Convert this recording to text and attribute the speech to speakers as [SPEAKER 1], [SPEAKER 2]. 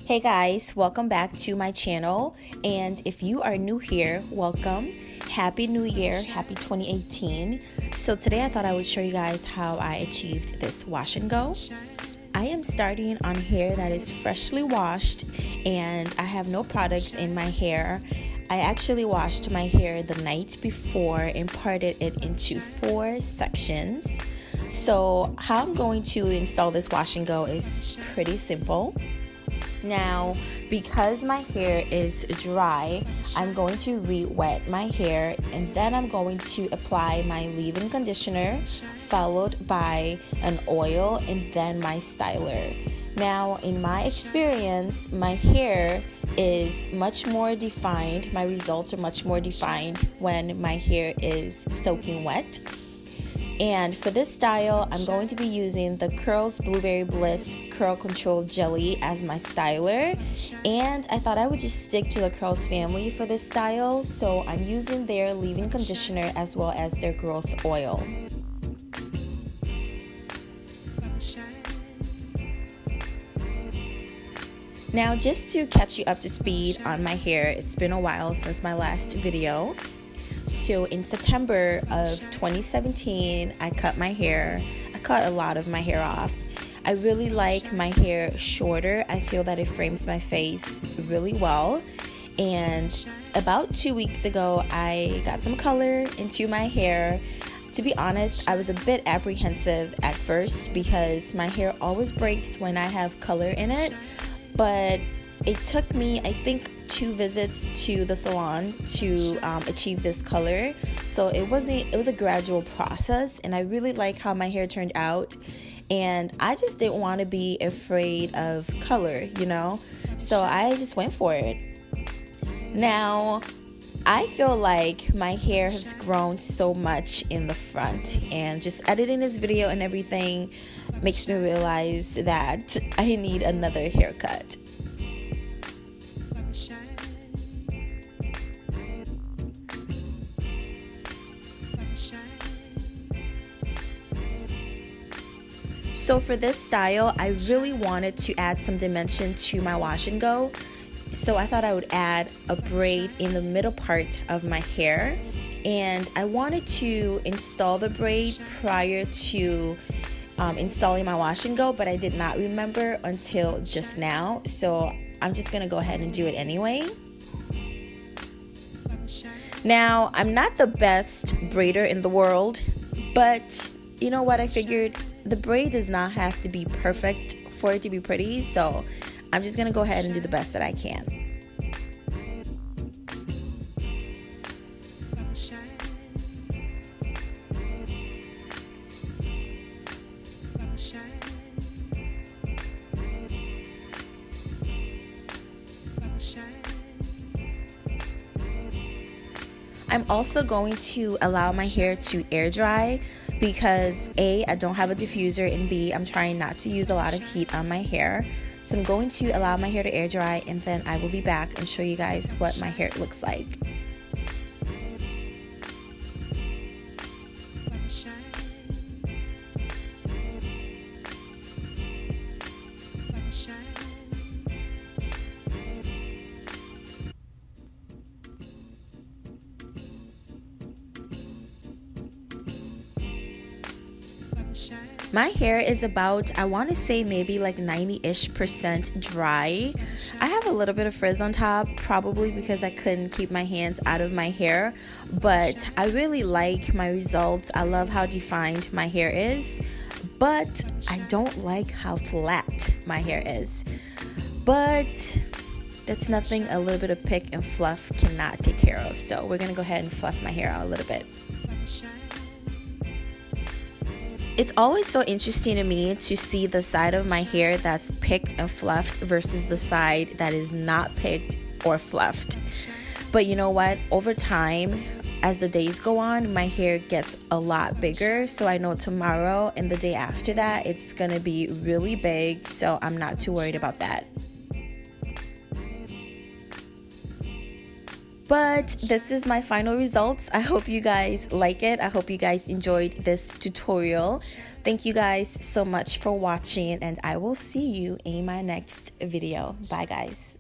[SPEAKER 1] Hey guys, welcome back to my channel, and if you are new here, welcome. Happy New Year, happy 2018. So today I thought I would show you guys how I achieved this wash and go. I am starting on hair that is freshly washed, and I have no products in my hair. I actually washed my hair the night before and parted it into 4 sections. So how I'm going to install this wash and go is pretty simple. Now, because my hair is dry, I'm going to re-wet my hair, and then I'm going to apply my leave-in conditioner, followed by an oil and then my styler. Now, in my experience, my hair is much more defined. My results are much more defined when my hair is soaking wet. And for this style, I'm going to be using the Curls Blueberry Bliss Curl Control Jelly as my styler. And I thought I would just stick to the Curls family for this style, so I'm using their leave-in conditioner as well as their growth oil. Now, just to catch you up to speed on my hair, it's been a while since my last video. So in September of 2017, I cut my hair. I cut a lot of my hair off. I really like my hair shorter. I feel that it frames my face really well. And about 2 weeks ago, I got some color into my hair. To be honest, I was a bit apprehensive at first because my hair always breaks when I have color in it. But it took me, I think, 2 visits to the salon to achieve this color. So it was a gradual process, and I really like how my hair turned out, and I just didn't want to be afraid of color, so I just went for it. Now, I feel like my hair has grown so much in the front, and just editing this video and everything makes me realize that I need another haircut. So for this style, I really wanted to add some dimension to my wash and go. So I thought I would add a braid in the middle part of my hair. And I wanted to install the braid prior to installing my wash and go, but I did not remember until just now. So I'm just gonna go ahead and do it anyway. Now, I'm not the best braider in the world, but you know what? I figured the braid does not have to be perfect for it to be pretty, so I'm just gonna go ahead and do the best that I can. I'm also going to allow my hair to air dry because A, I don't have a diffuser, and B, I'm trying not to use a lot of heat on my hair. So I'm going to allow my hair to air dry, and then I will be back and show you guys what my hair looks like. My hair is about, I want to say maybe like 90-ish% dry. I have a little bit of frizz on top, probably because I couldn't keep my hands out of my hair, but I really like my results. I love how defined my hair is, but I don't like how flat my hair is. But that's nothing a little bit of pick and fluff cannot take care of. So we're gonna go ahead and fluff my hair out a little bit. It's always so interesting to me to see the side of my hair that's picked and fluffed versus the side that is not picked or fluffed. But you know what? Over time, as the days go on, my hair gets a lot bigger. So I know tomorrow and the day after that, it's gonna be really big. So I'm not too worried about that. But this is my final results. I hope you guys like it. I hope you guys enjoyed this tutorial. Thank you guys so much for watching, and I will see you in my next video. Bye guys.